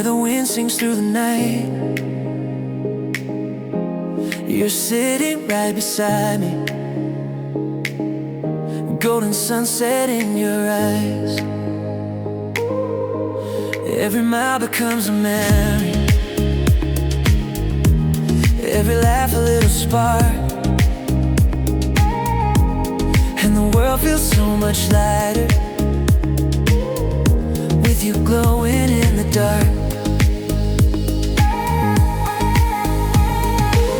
the wind sings through the night. You're sitting right beside me, golden sunset in your eyes. Every mile becomes a memory, every laugh a little spark, and the world feels so much lighter with you glowing in the dark.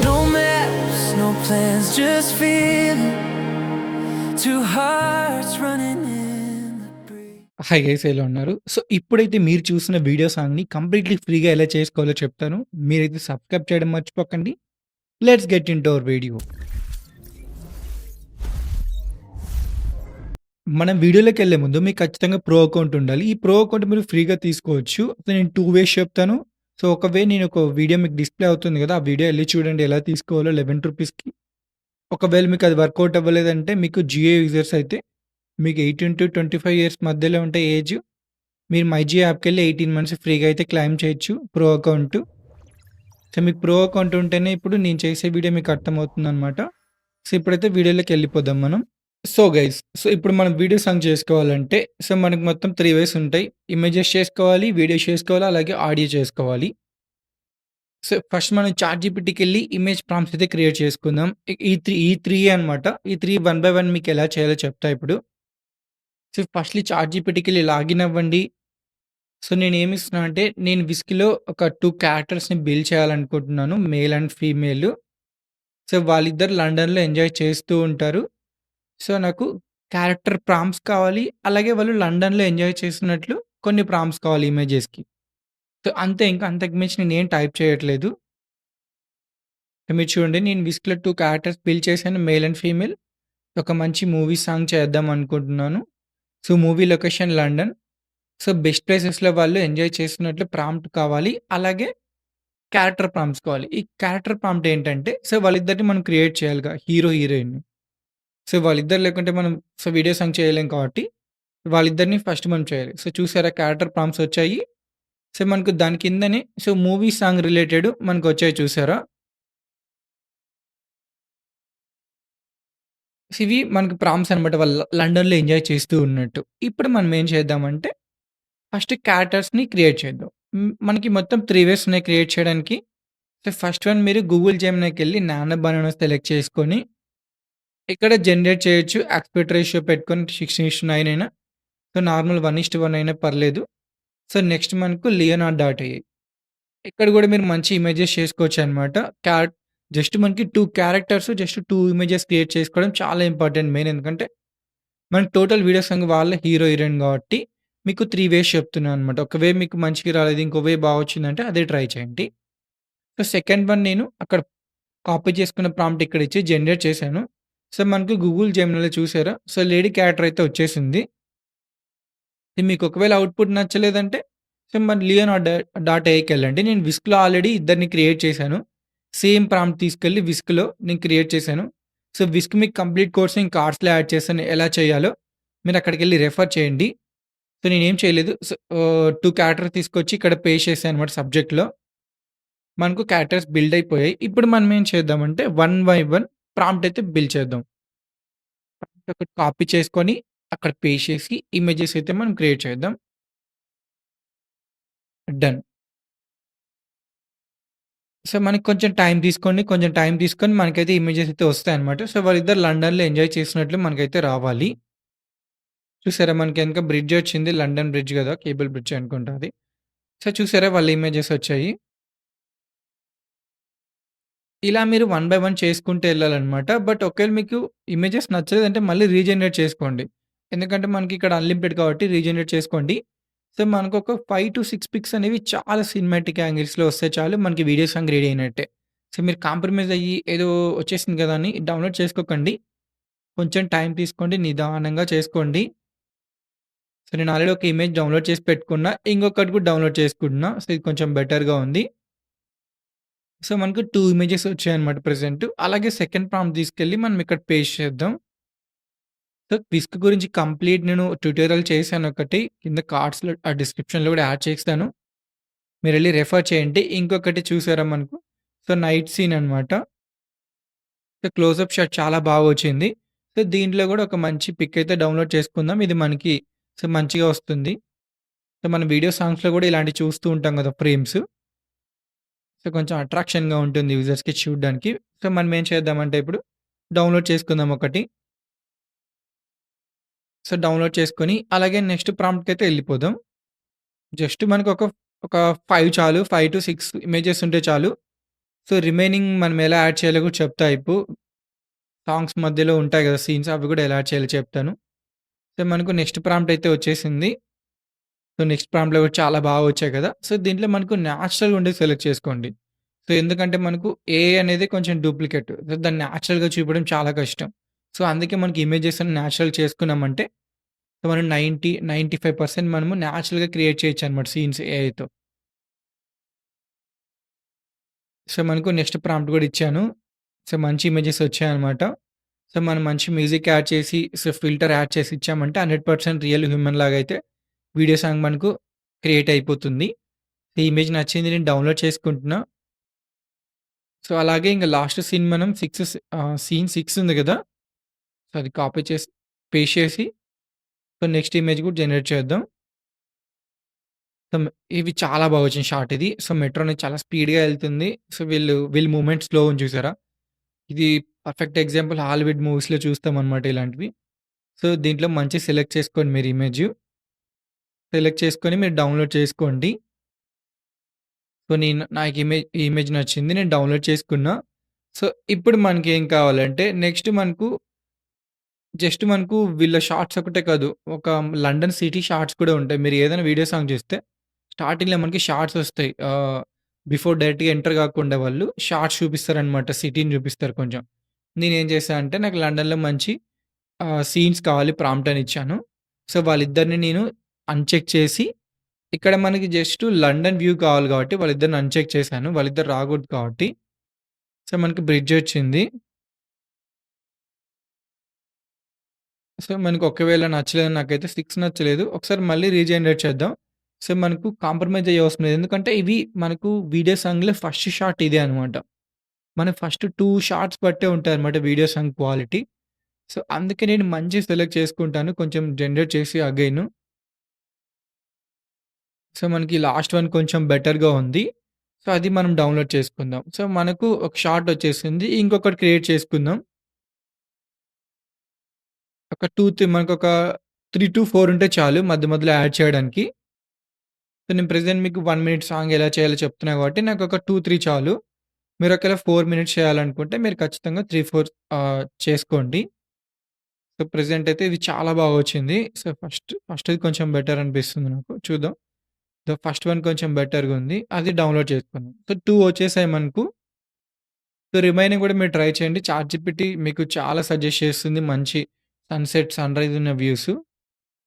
No maps, no plans, just feeling, two hearts running in the breeze. Hi guys, ఎలా ఉన్నారు? So ఇప్పుడైతే మీరు చూసిన video సాంగ్‌ని completely ఫ్రీగా ఎలా చేసుకోవాలో చెప్తాను. మీరైతే సబ్స్క్రైబ్ చేయడం మర్చిపోకండి. Let's get into hour video. మనం వీడియోలోకెళ్ళే ముందు మీకు ఖచ్చితంగా ప్రో అకౌంట్ ఉండాలి. ఈ ప్రో అకౌంట్ మీరు ఫ్రీగా తీసుకోవచ్చు. సో నేను 2 వేస్ చెప్తాను. సో ఒక వే నేను ఒక వీడియో మీకు డిస్‌ప్లే అవుతుంది కదా! ఆ వీడియో ఎళ్లి చూడండి ఎలా తీసుకోవాలో ₹11కి. ఒకవేళ మీకు అది వర్కౌట్ అవ్వలేదంటే మీకు జియో యూజర్స్ అయితే మీకు 18-25 ఇయర్స్ మధ్యలో ఉంటే ఏజ్, మీరు మై జియో యాప్‌కెళ్ళి 18 మంత్స్ ఫ్రీగా అయితే క్లెయిమ్ చేయొచ్చు ప్రో అకౌంట్. సో మీకు ప్రో అకౌంట్ ఉంటేనే ఇప్పుడు నేను చేసే వీడియో మీకు అర్థమవుతుందనమాట. సో ఇప్పుడైతే వీడియోలోకి వెళ్ళిపోదాం మనం. సో గైస్, సో ఇప్పుడు మనం వీడియో సాంగ్ చేసుకోవాలంటే సో మనకు మొత్తం 3 వేస్ ఉంటాయి. ఇమేజెస్ చేసుకోవాలి, వీడియోస్ చేసుకోవాలి, అలాగే ఆడియో చేసుకోవాలి. సో ఫస్ట్ మనం చాట్‌జీపీటీకెళ్ళి ఇమేజ్ ప్రాంప్ట్స్ అయితే క్రియేట్ చేసుకుందాం. ఈ 3 అనమాట. ఈ 3 వన్ బై వన్ మీకు ఎలా చేయాలో చెప్తా ఇప్పుడు. సో ఫస్ట్‌లీ చాట్‌జీపీటీకెళ్ళి లాగిన్ అవ్వండి. సో నేనేమిస్తున్నా అంటే నేను విస్కీలో ఒక 2 క్యారెక్టర్స్‌ని బిల్డ్ చేయాలనుకుంటున్నాను. Male and female. సో వాళ్ళిద్దరు లండన్‌లో ఎంజాయ్ చేస్తూ ఉంటారు. సో నాకు క్యారెక్టర్ ప్రాంప్ట్స్ కావాలి. అలాగే వాళ్ళు లండన్‌లో ఎంజాయ్ చేస్తున్నట్లు కొన్ని ప్రాంప్ట్స్ కావాలి ఇమేజెస్‌కి. సో అంతే, ఇంకా అంతకు మించి నేనేం టైప్ చేయట్లేదు. మీరు చూడండి, నేను విస్కీలో 2 క్యారెక్టర్స్ బిల్డ్ చేశాను, మేల్ అండ్ ఫీమేల్. ఒక మంచి మూవీ సాంగ్ చేద్దాం అనుకుంటున్నాను. So movie location London. So best ప్లేసెస్‌లో వాళ్ళు ఎంజాయ్ చేస్తున్నట్లు ప్రాంప్ట్ కావాలి. అలాగే క్యారెక్టర్ ప్రాంప్ట్స్ కావాలి. ఈ క్యారెక్టర్ ప్రాంప్ట్ ఏంటంటే సో వాళ్ళిద్దరిని మనం క్రియేట్ చేయాలిగా, హీరో, హీరోయిన్‌ని. సో వాళ్ళిద్దరు లేకుంటే మనం సో వీడియో సాంగ్ చేయలేం కాబట్టి వాళ్ళిద్దరిని ఫస్ట్ మనం చేయాలి. సో చూసారా, క్యారెక్టర్ ప్రాంప్ట్స్ వచ్చాయి. సో మనకు దాని కిందనే సో మూవీ సాంగ్ రిలేటెడ్ మనకొచ్చాయి చూసారా? సో ఇవి మనకు ప్రాంప్ట్స్ అనమాట. వాళ్ళు లండన్‌లో ఎంజాయ్ చేస్తూ ఉన్నట్టు. ఇప్పుడు మనం ఏం చేద్దామంటే ఫస్ట్ క్యారెక్టర్స్‌ని క్రియేట్ చేద్దాం. మనకి మొత్తం 3 వేస్ ఉన్నాయి క్రియేట్ చేయడానికి. సో ఫస్ట్ వన్ మీరు గూగుల్ జెమినీకెళ్ళి నానో బనానా సెలెక్ట్ చేసుకొని ఇక్కడ జనరేట్ చేయొచ్చు. యాస్పెక్ట్ రేషియో పెట్టుకొని 16:9 అయినా, సో నార్మల్ 1:1 అయినా పర్లేదు. సో నెక్స్ట్ మనకు లియోనార్డ్ డాట్ ఏఐ. ఇక్కడ కూడా మీరు మంచి ఇమేజెస్ చేసుకోవచ్చనమాట. జస్ట్ మనకి 2 క్యారెక్టర్స్, జస్ట్ 2 ఇమేజెస్ క్రియేట్ చేసుకోవడం చాలా ఇంపార్టెంట్ మెయిన్. ఎందుకంటే మనకి టోటల్ వీడియో సాంగ్ వాళ్ళ హీరో, హీరోయిన్ కాబట్టి మీకు 3 వేస్ చెప్తున్నాను అనమాట. ఒక వే మీకు మంచిగా రాలేదు, ఇంకో వే బా వచ్చిందంటే అదే ట్రై చేయండి. సో సెకండ్ వన్ నేను అక్కడ కాపీ చేసుకున్న ప్రాంప్ట్ ఇక్కడ ఇచ్చి జనరేట్ చేశాను. సో మనకు గూగుల్ జెమినీలో చూసారా? సో లేడీ క్యారెక్టర్ అయితే వచ్చేసింది. ఇది మీకు ఒకవేళ అవుట్‌పుట్ నచ్చలేదంటే సో మరి లియోనార్డ్ డాట్ ఏఐకెళ్ళండి. నేను విస్క్‌లో ఆల్రెడీ ఇద్దరిని క్రియేట్ చేశాను. సేమ్ ప్రాంప్ట్ తీసుకెళ్ళి విస్క్‌లో నేను క్రియేట్ చేశాను. సో విస్క్ మీకు కంప్లీట్ కోర్స్ నేను కార్డ్స్‌లో యాడ్ చేశాను. ఎలా చేయాలో మీరు అక్కడికెళ్ళి రెఫర్ చేయండి. సో నేనేం చేయలేదు. సో 2 క్యారెక్టర్స్ తీసుకొచ్చి ఇక్కడ పేస్ట్ చేశాను అనమాట సబ్జెక్ట్‌లో. మనకు క్యారెక్టర్స్ బిల్డ్ అయిపోయాయి. ఇప్పుడు మనం ఏం చేద్దామంటే వన్ బై వన్ ప్రాంప్ట్ అయితే బిల్డ్ చేద్దాం. ప్రాంప్ట్ ఒకటి కాపీ చేసుకొని అక్కడ పేస్ట్ చేసి ఇమేజెస్ అయితే మనం క్రియేట్ చేద్దాం. డన్. సో మనకి కొంచెం టైం తీసుకోండి. కొంచెం టైం తీసుకొని మనకైతే ఇమేజెస్ అయితే వస్తాయన్నమాట. సో వాళ్ళిద్దరు లండన్‌లో ఎంజాయ్ చేసినట్లు మనకైతే రావాలి. చూసారా, మనకి వెనక బ్రిడ్జ్ వచ్చింది. లండన్ బ్రిడ్జ్ కదా! కేబుల్ బ్రిడ్జ్ అనుకుంటా అది. సో చూసారా, వాళ్ళ ఇమేజెస్ వచ్చాయి. ఇలా మీరు వన్ బై వన్ చేసుకుంటూ ఎళ్ళాలనమాట. బట్ ఒకవేళ మీకు ఇమేజెస్ నచ్చలేదంటే మళ్ళీ రీజనరేట్ చేసుకోండి. ఎందుకంటే మనకి ఇక్కడ అన్‌లిమిటెడ్ కాబట్టి రీజనరేట్ చేసుకోండి. సో మనకొక 5-6 పిక్స్ అనేవి చాలా సినిమాటిక్ యాంగిల్స్‌లో వస్తే చాలు, మనకి వీడియో సాంగ్ రెడీ అయినట్టే. సో మీరు కాంప్రమైజ్ అయ్యి ఏదో వచ్చేసింది కదా అని డౌన్‌లోడ్ చేసుకోకండి. కొంచెం టైం తీసుకోండి. నిదానంగా చేసుకోండి. సో నేను ఆల్రెడీ ఒక ఇమేజ్ డౌన్‌లోడ్ చేసి పెట్టుకున్నా. ఇంకొకటి కూడా డౌన్‌లోడ్ చేసుకుంటున్నా. సో ఇది కొంచెం బెటర్‌గా ఉంది. సో మనకు 2 ఇమేజెస్ వచ్చాయన్నమాట ప్రెజెంట్. అలాగే సెకండ్ ప్రాంప్ట్ తీసుకెళ్ళి మనం ఇక్కడ పేస్ట్ చేద్దాం. సో విస్క్ గురించి కంప్లీట్ నేను ట్యుటోరియల్ చేశాను ఒకటి. కింద కార్డ్స్‌లో డిస్క్రిప్షన్‌లో కూడా యాడ్ చేస్తాను. మీరెళ్లి రెఫర్ చేయండి. ఇంకొకటి చూసారా మనకు సో, నైట్ సీన్ అనమాట. సో, క్లోజప్ షాట్ చాలా బాగొచ్చింది. సో, దీంట్లో గూడా ఒక మంచి పిక్ అయితే డౌన్‌లోడ్ చేసుకుందాం. ఇది మనకి సో, మంచిగా వస్తుంది. సో, మన వీడియో సాంగ్స్‌లో గూడా ఇలాంటివి చూస్తూ ఉంటాం గదా! ఫ్రేమ్స్. సో, కొంచెం అట్రాక్షన్‌గా ఉంటుంది యూజర్స్‌కి చూడ్డానికి. సో, మనం ఏం చేద్దామంటే ఇప్పుడు డౌన్‌లోడ్ చేసుకుందాం ఒకటి. సో, డౌన్‌లోడ్ చేసుకొని అలాగే నెక్స్ట్ ప్రాంప్ట్‌కైతే ఎళ్ళిపోదాం. జస్ట్ మనకొక ఒక 5 చాలు. 5-6 ఇమేజెస్ ఉంటే చాలు. సో, రిమైనింగ్ మనం ఎలా యాడ్ చేయాలో కూడా చెప్తా ఇప్పుడు. సాంగ్స్ మధ్యలో ఉంటాయి గదా! సీన్స్ అవి గూడా ఎలా యాడ్ చేయాలో చెప్తాను. సో, మనకు నెక్స్ట్ ప్రాంప్ట్ అయితే వచ్చేసింది. సో, నెక్స్ట్ ప్రాంప్ట్‌లో కూడా చాలా బాగా వచ్చాయి కదా! సో, దీంట్లో మనకు న్యాచురల్‌గా ఉండేది సెలెక్ట్ చేసుకోండి. సో, ఎందుకంటే మనకు ఏఐ అనేది కొంచెం డూప్లికేట్. సో, దాన్ని న్యాచురల్‌గా చూపడం చాలా కష్టం. సో, అందుకే మనకి ఇమేజెస్ అన్ని న్యాచురల్ చేసుకున్నామంటే సో, మనం 95% మనము న్యాచురల్‌గా క్రియేట్ చేయొచ్చనమాట సీన్స్ ఏఐతో. సో, మనకు నెక్స్ట్ ప్రాంప్ట్ కూడా ఇచ్చాను. సో, మంచి ఇమేజెస్ వచ్చాయన్నమాట. సో, మనం మంచి మ్యూజిక్ యాడ్ చేసి, సో, ఫిల్టర్ యాడ్ చేసి ఇచ్చామంటే 100% రియల్ హ్యూమన్ లాగా అయితే వీడియో సాంగ్ మనకు క్రియేట్ అయిపోతుంది. ఈ ఇమేజ్ నచ్చింది నేను డౌన్‌లోడ్ చేసుకుంటున్నా. సో, అలాగే ఇంక లాస్ట్ సీన్ మనం సీన్ 6 ఉంది గదా! సో, అది కాపీ చేసి, పేస్ట్ చేసి సో, నెక్స్ట్ ఇమేజ్ కూడా జనరేట్ చేద్దాం. సో, ఇవి చాలా బాగా వచ్చిన షాట్ ఇది. సో, మెట్రో అనేది చాలా స్పీడ్‌గా ఎళ్తుంది. సో, వీళ్ళ మూవ్‌మెంట్ స్లో ఉంది చూసారా? ఇది పర్ఫెక్ట్ ఎగ్జాంపుల్ హాలీవుడ్ మూవీస్‌లో చూస్తామనమాట ఇలాంటివి. సో, దీంట్లో మంచిగా సెలెక్ట్ చేసుకోండి మీరు ఇమేజ్. సెలెక్ట్ చేసుకొని మీరు డౌన్‌లోడ్ చేసుకోండి. సో, నాకు ఈ ఇమేజ్ నచ్చింది. నేను డౌన్‌లోడ్ చేసుకున్నా. సో, ఇప్పుడు మనకేం కావాలంటే నెక్స్ట్ మనకు వీళ్ళ షార్ట్స్ ఒకటే కాదు. ఒక లండన్ సిటీ షార్ట్స్ కూడా ఉంటాయి. మీరు ఏదైనా వీడియో సాంగ్ చూస్తే స్టార్టింగ్‌లో మనకి షార్ట్స్ ఒస్తాయి. బిఫోర్ డైరెక్ట్‌గా ఎంటర్ గాకుండా వాళ్ళు షార్ట్స్ చూపిస్తారనమాట. సిటీని చూపిస్తారు కొంచెం. నేనేం చేశా అంటే నాకు లండన్‌లో మంచి సీన్స్ కావాలి ప్రాంప్ట్ అని ఇచ్చాను. సో, వాళ్ళిద్దరిని నేను అన్‌చెక్ చేసి ఇక్కడ మనకి జస్ట్ లండన్ వ్యూ కావాలి కాబట్టి వాళ్ళిద్దరిని అన్‌చెక్ చేశాను. వాళ్ళిద్దరు రాకూడదు కాబట్టి. సో, మనకి బ్రిడ్జ్ ఒచ్చింది. సో, మనకు ఒకవేళ నచ్చలేదు నాకైతే 6 నచ్చలేదు. ఒకసారి మళ్ళీ రీజనరేట్ చేద్దాం. సో, మనకు కాంప్రమైజ్ అయ్యే అవసరం లేదు. ఎందుకంటే ఇవి మనకు వీడియో సాంగ్‌లో ఫస్ట్ షాట్ ఇదే అనమాట. మన ఫస్ట్ 2 షాట్స్ బట్టే ఉంటాయన్నమాట వీడియో సాంగ్ క్వాలిటీ. సో, అందుకే నేను మంచిది సెలెక్ట్ చేసుకుంటాను. కొంచెం జనరేట్ చేసి అగైను. సో, మనకి లాస్ట్ వన్ కొంచెం బెటర్‌గా ఉంది. సో, అది మనం డౌన్‌లోడ్ చేసుకుందాం. సో, మనకు ఒక షాట్ వచ్చేసింది. ఇంకొకటి క్రియేట్ చేసుకుందాం. ఒక 3 3-4 ఉంటే చాలు మధ్య మధ్యలో యాడ్ చేయడానికి. సో, నేను ప్రెజెంట్ మీకు 1 మినిట్ సాంగ్ ఎలా చేయాలో చెప్తున్నా కాబట్టి నాకొక 2, 3 చాలు. మీరు ఒకవేళ 4 మినిట్స్ చేయాలనుకుంటే మీరు ఖచ్చితంగా 3, 4 చేసుకోండి. సో, ప్రెజెంట్ అయితే ఇది చాలా బాగా వచ్చింది. సో, ఫస్ట్‌ది కొంచెం బెటర్ అనిపిస్తుంది నాకు. చూద్దాం. ఫస్ట్ వన్ కొంచెం బెటర్‌గా ఉంది. అది డౌన్‌లోడ్ చేసుకుందాం. సో, 2 వచ్చేసాయి మనకు. సో, రిమైనింగ్ కూడా మీరు ట్రై చేయండి. చాట్‌జిపిటి మీకు చాలా సజెస్ట్ చేస్తుంది. మంచి సన్‌సెట్, సన్‌రైజ్ ఉన్న వ్యూస్.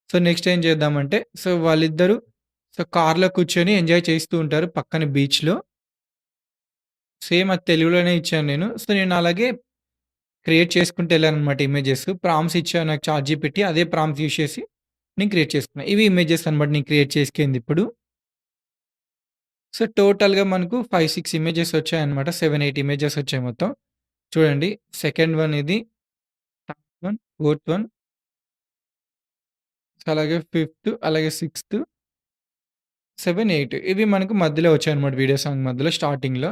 సో, నెక్స్ట్ ఏం చేద్దామంటే వాళ్ళిద్దరూ కార్‌లో కూర్చొని ఎంజాయ్ చేస్తూ ఉంటారు పక్కన బీచ్‌లో. సేమ్ అది తెలుగులోనే ఇచ్చాను నేను. సో, నేను అలాగే క్రియేట్ చేసుకుంటూ ఎళ్ళాననమాట ఇమేజెస్. ప్రాంప్ట్స్ ఇచ్చాను నాకు చాట్‌జిపిటి. అదే ప్రాంప్ట్స్ యూజ్ చేసి నేను క్రియేట్ చేసుకున్నా. ఇవి ఇమేజెస్ అనమాట నేను క్రియేట్ చేసుకుందిప్పుడు. సో, టోటల్‌గా మనకు 5, 6 ఇమేజెస్ వచ్చాయన్నమాట. 7, 8 ఇమేజెస్ వచ్చాయి మొత్తం. చూడండి. సెకండ్ వన్ ఇది. థర్డ్ వన్, ఫోర్త్ వన్, అలాగే ఫిఫ్త్, అలాగే సిక్స్త్, 7, 8 ఇవి మనకు మధ్యలో వచ్చాయన్నమాట వీడియో సాంగ్ మధ్యలో స్టార్టింగ్‌లో.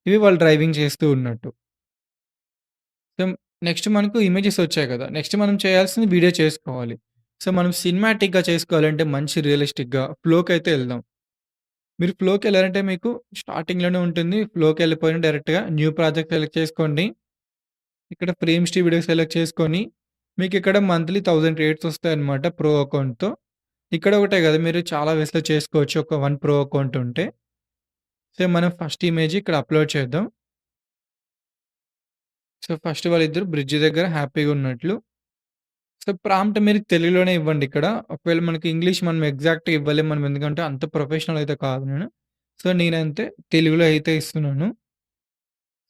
ఇవి వాళ్ళు డ్రైవింగ్ చేస్తూ ఉన్నట్టు. సో, నెక్స్ట్ మనకు ఇమేజెస్ వచ్చాయి కదా! నెక్స్ట్ మనం చేయాల్సింది వీడియో చేసుకోవాలి. సో, మనం సినిమాటిక్‌గా చేసుకోవాలంటే మంచి రియలిస్టిక్‌గా ఫ్లోకైతే ఎళ్దాం. మీరు ఫ్లోకెళ్లారంటే మీకు స్టార్టింగ్‌లోనే ఉంటుంది. ఫ్లోకెళ్ళిపోయిన డైరెక్ట్‌గా న్యూ ప్రాజెక్ట్ సెలెక్ట్ చేసుకోండి. ఇక్కడ ఫ్రేమ్స్ టు వీడియో సెలెక్ట్ చేసుకొని, మీకిక్కడ మంత్లీ 1000 క్రెడిట్స్ వస్తాయన్నమాట ప్రో అకౌంట్‌తో. ఇక్కడ ఒకటే కాదు మీరు చాలా వేస్‌లో చేసుకోవచ్చు. ఒక 1 ప్రో అకౌంట్ ఉంటే. సో, మనం ఫస్ట్ ఇమేజ్ ఇక్కడ అప్‌లోడ్ చేద్దాం. సో, ఫస్ట్ వాళ్ళిద్దరూ బ్రిడ్జ్ దగ్గర హ్యాపీగా ఉన్నట్లు. సో, ప్రాంప్ట్ మీరు తెలుగులోనే ఇవ్వండి ఇక్కడ. ఒకవేళ మనకి ఇంగ్లీష్ మనం ఎగ్జాక్ట్‌గా ఇవ్వలేం మనం ఎందుకంటే అంత ప్రొఫెషనల్ అయితే కాదు నేను. సో, నేనంతే తెలుగులో అయితే ఇస్తున్నాను.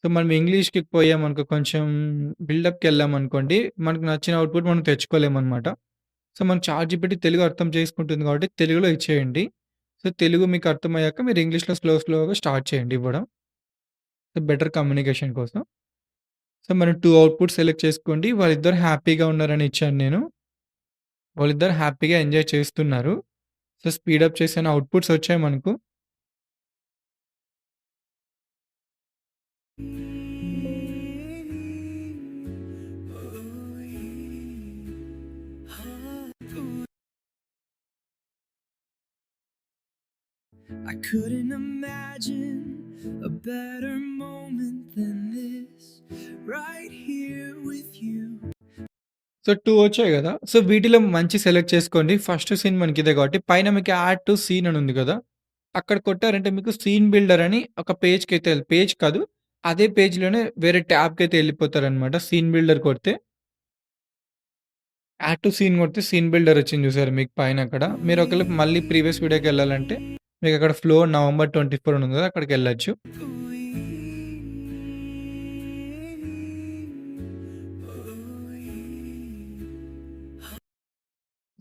సో, మనం ఇంగ్లీష్‌కి పోయామనుకో కొంచెం బిల్డప్‌కెళ్ళామనుకోండి, మనకు నచ్చిన అవుట్‌పుట్ మనం తెచ్చుకోలేమనమాట. సో, మన చాట్‌జిపిటి తెలుగు అర్థం చేసుకుంటుంది కాబట్టి తెలుగులో ఇచ్చేయండి. సో, తెలుగు మీకు అర్థమయ్యాక మీరు ఇంగ్లీష్‌లో స్లోగా స్టార్ట్ చేయండి ఇవ్వడం. సో, బెటర్ కమ్యూనికేషన్ కోసం. సో, మనం 2 అవుట్‌పుట్స్ సెలెక్ట్ చేసుకోండి. వాళ్ళిద్దరూ హ్యాపీగా ఉన్నారని ఇచ్చాను నేను. వాళ్ళిద్దరూ హ్యాపీగా ఎంజాయ్ చేస్తున్నారు. సో, స్పీడప్ చేశాను. అవుట్‌పుట్స్ వచ్చాయి మనకు. I couldn't imagine a better moment than this, right here with you. So, 2 వచ్చాయి గదా! సో, వీటిలో మంచి సెలెక్ట్ చేసుకోండి. ఫస్ట్ సీన్ మనకిదే కాబట్టి పైన మీకు యాడ్ టు సీన్ అని ఉంది గదా! అక్కడ కొట్టారంటే మీకు సీన్ బిల్డర్ అని ఒక పేజ్‌కైతే పేజ్ కాదు. అదే పేజ్‌లోనే వేరే ట్యాబ్‌కైతే ఎళ్ళిపోతారనమాట. సీన్ బిల్డర్ కొడితే. యాడ్ టు సీన్ కొడితే సీన్ బిల్డర్ వచ్చింది చూసారా మీకు పైనక్కడ. మీరు ఒకవేళ మళ్ళీ ప్రీవియస్ వీడియోకెళ్ళాలంటే మీకక్కడ ఫ్లో నవంబర్ 24 అని ఉంది కదా! అక్కడికెళ్ళొచ్చు.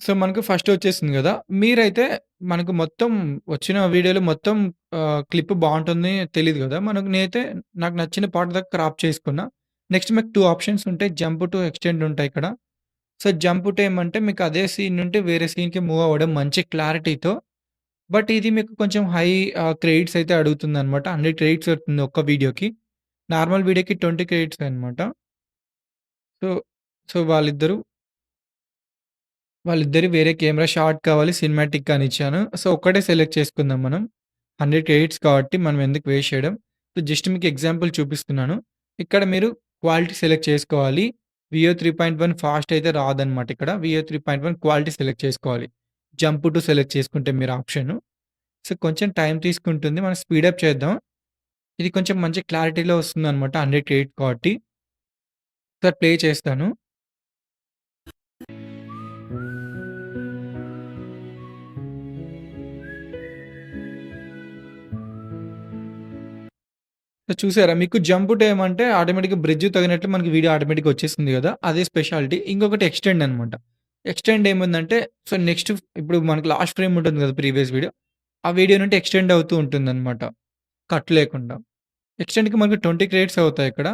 సో, మనకు ఫస్ట్ వచ్చేసింది గదా! మీరైతే మనకు మొత్తం వచ్చిన వీడియోలో మొత్తం క్లిప్ బావుంటుంది తెలీదు గదా! నేనైతే నాకు నచ్చిన పార్ట్ దాకా క్రాప్ చేసుకున్నా. నెక్స్ట్ మీకు 2 ఆప్షన్స్ ఉంటాయి. జంప్ టు ఎక్స్‌టెండ్ ఉంటాయిక్కడ. సో, జంప్ టు ఏమంటే మీకు అదే సీన్ నుండి వేరే సీన్‌కి మూవ్ అవ్వడం మంచి క్లారిటీతో. బట్ ఇది మీకు కొంచెం హై క్రెడిట్స్ అయితే అడుగుతుందనమాట. 100 క్రెడిట్స్ పడుతుంది ఒక్క వీడియోకి. నార్మల్ వీడియోకి 20 క్రెడిట్సే అనమాట. సో, సో, వాళ్ళిద్దరి వేరే కెమెరా షాట్ కావాలి, సినిమాటిక్ అని ఇచ్చాను. సో, ఒక్కటే సెలెక్ట్ చేసుకుందాం మనం. 100 క్రెడిట్స్ కాబట్టి మనం ఎందుకు వేస్ట్ చేయడం. సో, జస్ట్ మీకు ఎగ్జాంపుల్ చూపిస్తున్నాను. ఇక్కడ మీరు క్వాలిటీ సెలెక్ట్ చేసుకోవాలి. వియో 3.1 ఫాస్ట్ అయితే రాదనమాట ఇక్కడ. వియో 3.1 క్వాలిటీ సెలెక్ట్ చేసుకోవాలి. జంప్ టు సెలెక్ట్ చేసుకుంటే మీరు ఆప్షను. సో, కొంచెం టైం తీసుకుంటుంది. మనం స్పీడప్ చేద్దాం. ఇది కొంచెం మంచి క్లారిటీలో వస్తుందనమాట 100 క్రెడిట్స్ కాబట్టి. ఒకసారి ప్లే చేస్తాను. సో చూసారా? మీకు జంప్ ఏమంటే ఆటోమేటిక్‌గా బ్రిడ్జ్ తగినట్లు మనకి వీడియో ఆటోమేటిక్‌గా వచ్చేసింది గదా! అదే స్పెషాలిటీ. ఇంకొకటి ఎక్స్‌టెండ్ అనమాట. ఎక్స్‌టెండ్ ఏముందంటే సో నెక్స్ట్ ఇప్పుడు మనకి లాస్ట్ ఫ్రేమ్ ఉంటుంది గదా! Previous video. ఆ వీడియో నుండి ఎక్స్‌టెండ్ అవుతూ ఉంటుందనమాట. కట్ లేకుండా. ఎక్స్‌టెండ్‌కి మనకు 20 క్రెడిట్స్ అవుతాయి ఇక్కడ.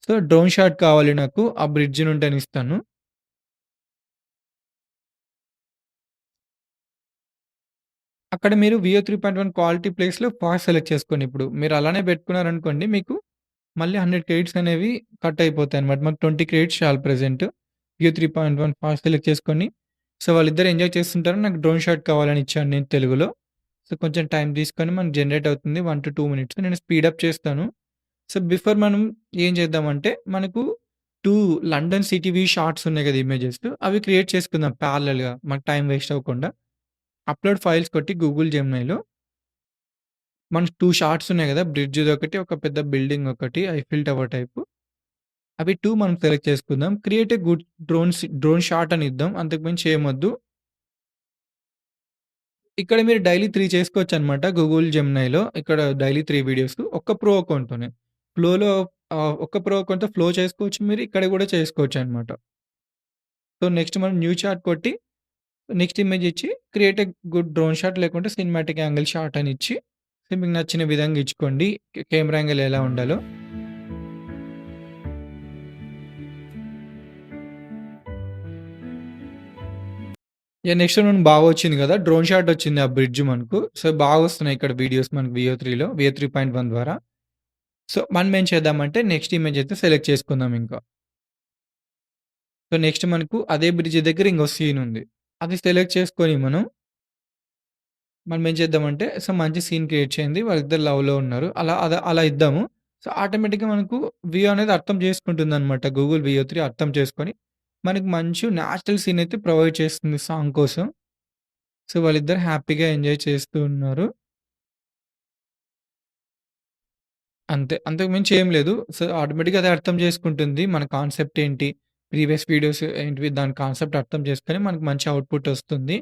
సో డ్రోన్ షాట్ కావాలి నాకు. ఆ బ్రిడ్జ్ నుండి అని ఇస్తాను. అక్కడ మీరు వియో 3.1 క్వాలిటీ ప్లేస్‌లో ఫాస్ట్ సెలెక్ట్ చేసుకోండి ఇప్పుడు. మీరు అలానే పెట్టుకున్నారనుకోండి మీకు మళ్ళీ 100 క్రెడిట్స్ అనేవి కట్ అయిపోతాయన్నమాట. మాకు 20 క్రెడిట్స్ చాలు ప్రెజెంట్. వ్యూ 3.1 ఫాస్ట్ సెలెక్ట్ చేసుకొని, సో, వాళ్ళిద్దరు ఎంజాయ్ చేస్తుంటారు. నాకు డ్రోన్ షాట్ కావాలని ఇచ్చాను నేను తెలుగులో. సో, కొంచెం టైం తీసుకొని మనకు జనరేట్ అవుతుంది. 1-2 మినిట్స్. నేను స్పీడప్ చేస్తాను. సో, బిఫోర్ మనం ఏం చేద్దామంటే, మనకు 2 లండన్ సిటీ వ్యూ షాట్స్ ఉన్నాయి కదా! ఇమేజెస్ అవి క్రియేట్ చేసుకుందాం ప్యారలెల్‌గా. మనకు టైం వేస్ట్ అవ్వకుండా. అప్‌లోడ్ ఫైల్స్ కొట్టి గూగుల్ జెమినైలో మనకు 2 షాట్స్ ఉన్నాయి కదా! బ్రిడ్జ్‌దొకటి, ఒక పెద్ద బిల్డింగ్ ఒకటి, ఐఫిల్ టవర్ టైపు. అవి 2 మనం సెలెక్ట్ చేసుకుందాం. Create a good drone shot అని ఇద్దాం. అంతకు మించి ఏమొద్దు. ఇక్కడ మీరు డైలీ 3 చేసుకోవచ్చనమాట గూగుల్ జెమినైలో. ఇక్కడ డైలీ 3 వీడియోస్. ఒక్క ప్రో అకౌంట్‌తోనే. ఫ్లోలో ఒక్క ప్రో అకౌంట్‌తో ఫ్లో చేసుకోవచ్చు మీరు. ఇక్కడ కూడా చేసుకోవచ్చనమాట. సో, నెక్స్ట్ మనం న్యూ చాట్ కొట్టి, నెక్స్ట్ ఇమేజ్ ఇచ్చి create a good drone shot లేకుంటే సినిమాటిక్ యాంగిల్ షాట్ అని ఇచ్చి, సో, మీకు నచ్చిన విధంగా ఇచ్చుకోండి. కెమెరా యాంగిల్ ఎలా ఉండాలో. యాహ్! నెక్స్ట్ వన్ బాగా వచ్చింది గదా! డ్రోన్ షాట్ వచ్చింది ఆ బ్రిడ్జ్ మనకు. సో, బాగా వస్తున్నాయి ఇక్కడ వీడియోస్ మనకు వియో 3లో. వియో 3.1 ద్వారా. సో, మనం ఏం చేద్దామంటే నెక్స్ట్ ఇమేజ్ అయితే సెలెక్ట్ చేసుకుందాం ఇంకా. సో, నెక్స్ట్ మనకు అదే బ్రిడ్జ్ దగ్గర ఇంకో సీన్ ఉంది. అది సెలెక్ట్ చేసుకొని మనం ఏం చేద్దామంటే సో, మంచి సీన్ క్రియేట్ చేయండి. వాళ్ళిద్దరు లవ్‌లో ఉన్నారు. అలా ఇద్దాము. సో, ఆటోమేటిక్‌గా మనకు వియో అనేది అర్థం చేసుకుంటుందనమాట. గూగుల్ వియో 3 అర్థం చేసుకొని, మనకు మంచి నేచురల్ సీన్ అయితే ప్రొవైడ్ చేస్తుంది సాంగ్ కోసం. సో, వాళ్ళిద్దరు హ్యాపీగా ఎంజాయ్ చేస్తూ ఉన్నారు. అంతే. అంతకు మించి ఏం లేదు. సో, ఆటోమేటిక్‌గా అదే అర్థం చేసుకుంటుంది. మన కాన్సెప్ట్ ఏంటి? ప్రీవియస్ వీడియోస్ ఏంటివి? దాని కాన్సెప్ట్ అర్థం చేసుకొని మనకు మంచి అవుట్‌పుట్ ఒస్తుంది.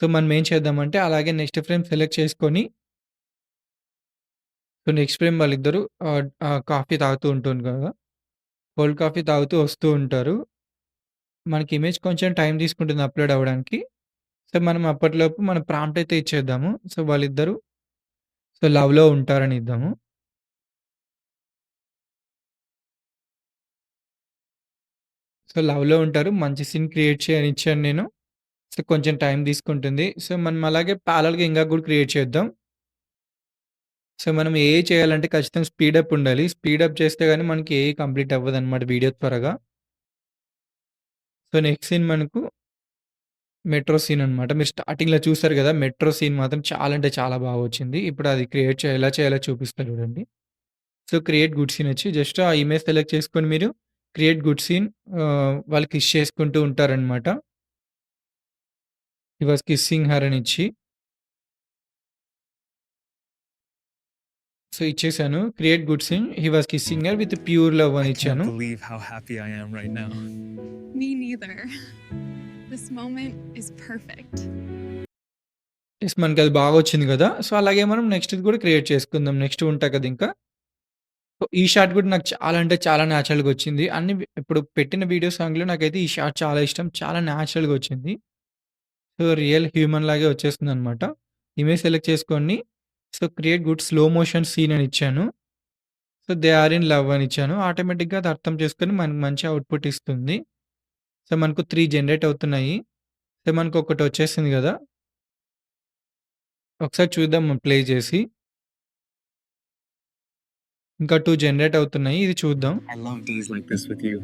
సో, మనం ఏం చేద్దామంటే అలాగే నెక్స్ట్ ఫ్రేమ్ సెలెక్ట్ చేసుకొని, సో, నెక్స్ట్ ఫ్రేమ్ వాళ్ళిద్దరూ కాఫీ తాగుతూ ఉంటుంది కదా! కోల్డ్ కాఫీ తాగుతూ వస్తూ ఉంటారు. మనకి ఇమేజ్ కొంచెం టైం తీసుకుంటుంది అప్‌లోడ్ అవ్వడానికి. సో, మనం అప్పటిలోపు మన ప్రాంప్ట్ అయితే ఇచ్చేద్దాము. సో, వాళ్ళిద్దరూ లవ్‌లో ఉంటారని ఇద్దాము. సో, లవ్‌లో ఉంటారు. మంచి సీన్ క్రియేట్ చేయని ఇచ్చాను నేను. సో, కొంచెం టైం తీసుకుంటుంది. సో, మనం అలాగే ప్యారలెల్‌గా ఇంకా కూడా క్రియేట్ చేద్దాం. సో, మనం ఏఐ చేయాలంటే ఖచ్చితంగా స్పీడప్ ఉండాలి. స్పీడప్ చేస్తే గాని మనకి ఏఐ కంప్లీట్ అవ్వదన్నమాట వీడియో త్వరగా. సో, నెక్స్ట్ సీన్ మనకు మెట్రో సీన్ అనమాట. మీరు స్టార్టింగ్‌లో చూసారు గదా! మెట్రో సీన్ మాత్రం చాలా అంటే చాలా బాగా వచ్చింది. ఇప్పుడు అది క్రియేట్ ఎలా చేయాలో చూపిస్తా చూడండి. సో, క్రియేట్ గుడ్ సీన్ వచ్చి జస్ట్ ఆ ఇమేజ్ సెలెక్ట్ చేసుకొని మీరు క్రియేట్ గుడ్ సీన్ వాళ్ళు కిస్ చేసుకుంటూ ఉంటారనమాట. హి వాస్ కిస్సింగ్ హర్ అని ఇచ్చి సో, ఇచ్చేసాను. Create good scene he was kissing her with pure love I అని can't ఇచ్చాను. believe how happy I am right now. Me neither. This moment is perfect. Yes మనకది బాగా వచ్చింది గదా! సో, అలాగే మనం నెక్స్ట్‌ది కూడా క్రియేట్ చేసుకుందాం. నెక్స్ట్ ఉంటాయి కదా! ఇంకా. సో, ఈ షాట్ కూడా నాకు చాలా అంటే చాలా నేచురల్‌గా వచ్చింది. ఇప్పుడు పెట్టిన వీడియో సాంగ్‌లో నాకైతే ఈ షాట్ చాలా ఇష్టం. చాలా నేచురల్‌గా వచ్చింది. సో, రియల్ హ్యూమన్ లాగే వచ్చేస్తుందనమాట. ఇమేజ్ సెలెక్ట్ చేసుకొని so, create good slow motion scene అని ఇచ్చాను. So, they are in love అని ఇచ్చాను. ఆటోమేటిక్‌గా అది అర్థం చేసుకొని మనకు మంచి అవుట్‌పుట్ ఇస్తుంది. సో, మనకు 3 జనరేట్ అవుతున్నాయి. సో, మనకొకటి వచ్చేసింది గదా! ఒకసారి చూద్దాం ప్లే చేసి. ఇంకా 2 జనరేట్ అవుతున్నాయి. ఇది చూద్దాం. I love days like this with you.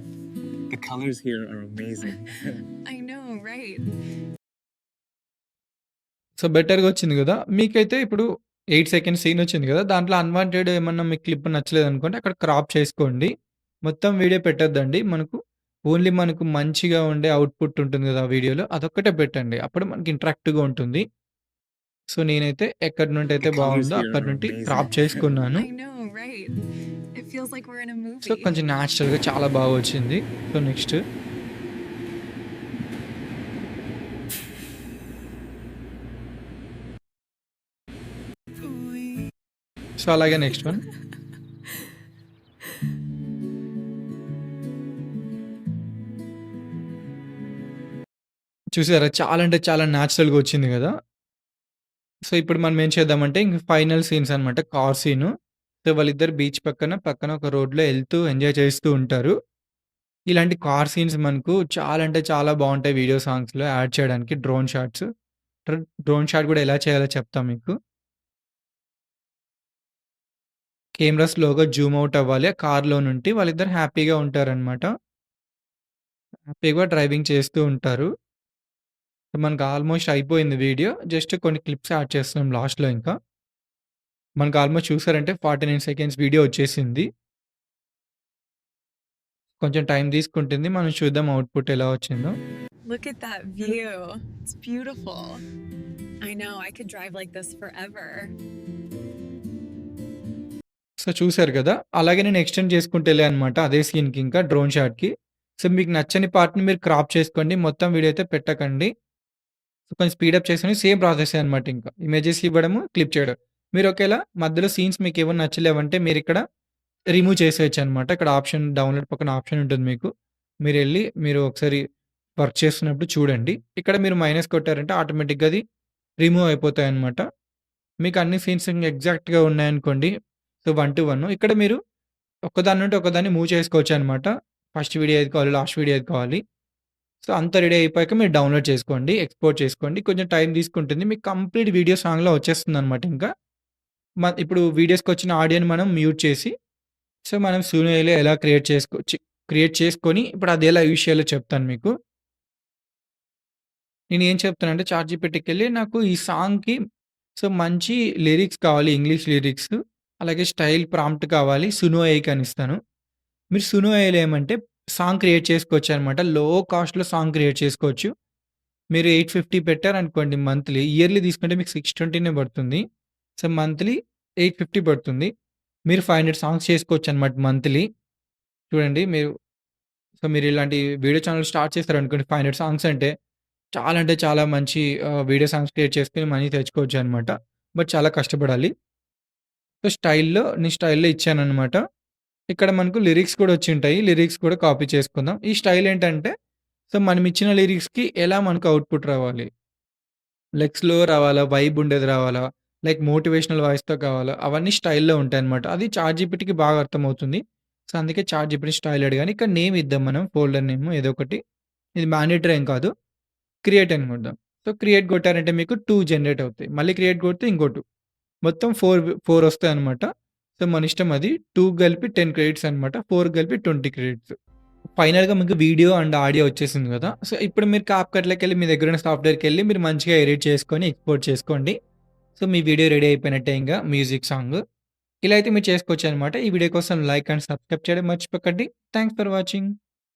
The colors here are amazing. I know, right? So, బెటర్‌గా వచ్చింది గదా! మీకైతే ఇప్పుడు 8 సెకండ్స్ సీన్ వచ్చింది గదా! దాంట్లో అన్‌వాంటెడ్ ఏమన్నా మీకు క్లిప్ నచ్చలేదనుకోండి అక్కడ క్రాప్ చేసుకోండి. మొత్తం వీడియో పెట్టొద్దండి. ఓన్లీ మనకు మంచిగా ఉండే అవుట్‌పుట్ ఉంటుంది గదా! ఆ వీడియోలో అదొక్కటే పెట్టండి. అప్పుడు మనకి ఇంటరాక్టివ్‌గా ఉంటుంది. సో, నేనైతే ఎక్కడి నుంటైతే The colors బావుందో here అక్కడి are నుండి amazing. క్రాప్ చేసుకున్నాను. I know, right? It feels like we're in a so, movie. కొంచెం నేచురల్‌గా చాలా బాగా వచ్చింది. సో, నెక్స్ట్ సో, అలాగే నెక్స్ట్ వన్. చూసారా? చాలా అంటే చాలా నేచురల్‌గా వచ్చింది గదా! సో, ఇప్పుడు మనం ఏం చేద్దామంటే ఇంక ఫైనల్ సీన్స్ అనమాట. Car scene. సో, వాళ్ళిద్దరు బీచ్ పక్కన ఒక రోడ్‌లో ఎళ్తూ ఎంజాయ్ చేస్తూ ఉంటారు. ఇలాంటి కార్ సీన్స్ మనకు చాలా అంటే చాలా బావుంటాయి వీడియో సాంగ్స్‌లో యాడ్ చేయడానికి డ్రోన్ షాట్స్. డ్రోన్ షాట్ గూడా ఎలా చేయాలో చెప్తా మీకు. కెమెరా స్లోగా జూమ్ ఔట్ అవ్వాలి. ఆ కార్‌లో నుండి వాళ్ళిద్దరు హ్యాపీగా ఉంటారనమాట. హ్యాపీగా డ్రైవింగ్ చేస్తూ ఉంటారు. మనకు ఆల్మోస్ట్ అయిపోయింది వీడియో. జస్ట్ కొన్ని క్లిప్స్ యాడ్ చేస్తున్నాం లాస్ట్‌లో ఇంకా. మనకు ఆల్మోస్ట్ చూసారంటే 49 సెకండ్స్ వీడియో వచ్చేసింది. కొంచెం టైం తీసుకుంటుంది. మనం చూద్దాం అవుట్‌పుట్ ఎలా వచ్చిందో. Look at that view. It's beautiful. I know, I could drive like this forever. So, చూసారు గదా! అలాగే నేను ఎక్స్‌టెండ్ చేసుకుంటూ ఎళ్ళా అనమాట. అదే సీన్‌కి ఇంకా డ్రోన్ షాట్‌కి. సో, మీకు నచ్చని పార్ట్‌ని మీరు క్రాప్ చేసుకోండి. మొత్తం వీడియో అయితే పెట్టకండి. సో, కొంచెం స్పీడప్ చేసుకొని సేమ్ ప్రాసెసే అనమాట ఇంకా. ఇమేజెస్ ఇవ్వడము, క్లిప్ చేయడం. మీరు ఒకేళ మధ్యలో సీన్స్ మీకేమన్నా నచ్చలేవంటే మీరిక్కడ రిమూవ్ చేసేయొచ్చనమాట. ఇక్కడ ఆప్షన్ డౌన్‌లోడ్ పక్కన ఆప్షన్ ఉంటుంది మీకు. మీరు ఒకసారి వర్క్ చేస్తున్నప్పుడు చూడండి. ఇక్కడ మీరు మైనస్ కొట్టారంటే ఆటోమేటిక్‌గా అది రిమూవ్ అయిపోతాయన్నమాట. మీకు అన్ని సీన్స్ ఎగ్జాక్ట్‌గా ఉన్నాయనుకోండి. సో, 1:1 ఇక్కడ మీరు ఒక్కదాని నుండి ఒకదాన్ని మూవ్ చేసుకోవచ్చనమాట. ఫస్ట్ వీడియో ఏది కావాలి, లాస్ట్ వీడియో ఏది కావాలి. సో, అంతా రెడీ అయిపోయాక మీరు డౌన్‌లోడ్ చేసుకోండి. ఎక్స్‌పోర్ట్ చేసుకోండి. కొంచెం టైం తీసుకుంటుంది. మీకు కంప్లీట్ వీడియో సాంగ్‌లో వచ్చేస్తుందనమాట ఇంకా. ఇప్పుడు వీడియోస్‌కొచ్చిన ఆడియోని మనం మ్యూట్ చేసి సో, మనం సూనోలో ఎలా క్రియేట్ చేసుకొని ఇప్పుడు అది ఎలా యూజ్ చేయాలో చెప్తాను మీకు. నేనేం చెప్తానంటే చాట్‌జీపీటీకెళ్ళి నాకు ఈ సాంగ్‌కి మంచి లిరిక్స్ కావాలి. English lyrics. అలాగే స్టైల్ ప్రాంప్ట్ కావాలి. సునో ఏఐకి అని ఇస్తాను. మీరు సునో ఏఐలో ఏమంటే సాంగ్ క్రియేట్ చేసుకోవచ్చనమాట. లో కాస్ట్‌లో సాంగ్ క్రియేట్ చేసుకోవచ్చు. మీరు 850 పెట్టారనుకోండి మంత్లీ. ఇయర్లీ తీసుకుంటే మీకు 620నే పడుతుంది. సో, మంత్లీ 850 పడుతుంది. మీరు 500 సాంగ్స్ చేసుకోవచ్చనమాట మంత్లీ. చూడండి మీరు ఇలాంటి వీడియో ఛానెల్ స్టార్ట్ చేశారనుకోండి 500 సాంగ్స్ అంటే చాలా మంచి వీడియో సాంగ్స్ క్రియేట్ చేసుకొని మనీ తెచ్చుకోవచ్చనమాట. బట్ చాలా కష్టపడాలి. సో, నేను స్టైల్‌లో ఇచ్చాననమాట. ఇక్కడ మనకు లిరిక్స్ కూడా వచ్చుంటాయి. లిరిక్స్ కూడా కాపీ చేసుకుందాం. ఈ స్టైల్ ఏంటంటే మనం ఇచ్చిన లిరిక్స్‌కి ఎలా మనకు అవుట్‌పుట్ రావాలి. లైక్ స్లో రావాలా, వైబ్ ఉండేది రావాలా, లైక్ మోటివేషనల్ వాయిస్‌తో కావాలా, అవన్నీ స్టైల్‌లో ఉంటాయన్నమాట. అది చాట్‌జీపీటీకి బాగా అర్థమవుతుంది. సో, అందుకే చాట్‌జీపీటీ స్టైల్ అడిగాను. ఇక్కడ నేమ్ ఇద్దాం మనం ఫోల్డర్ నేమ్ ఏదో ఒకటి. ఇది మ్యాండేటరీ ఏం కాదు. క్రియేట్ అని కొడదాం. సో, క్రియేట్ కొట్టారంటే మీకు 2 జనరేట్ అవుతాయి. మళ్ళీ క్రియేట్ కొడితే ఇంకో 2 మొత్తం 4 వస్తాయన్నమాట. సో, మన ఇష్టం అది. 2 కలిపి 10 క్రెడిట్స్ అనమాట. 4 కలిపి 20 క్రెడిట్స్. ఫైనల్‌గా మీకు వీడియో అండ్ ఆడియో వచ్చేసింది కదా! సో, ఇప్పుడు మీరు క్యాప్‌కట్‌లోకెళ్ళి మీ దగ్గరున్న సాఫ్ట్‌వేర్‌కెళ్ళి మీరు మంచిగా ఎడిట్ చేసుకొని ఎక్స్‌పోర్ట్ చేసుకోండి. సో, మీ వీడియో రెడీ అయిపోయినట్టే ఇంగ మ్యూజిక్ సాంగ్. ఇలా అయితే మీరు చేసుకోవచ్చనమాట. ఈ వీడియో కోసం లైక్ అండ్ సబ్స్క్రైబ్ చేయడం మర్చిపోకండి. Thanks for watching.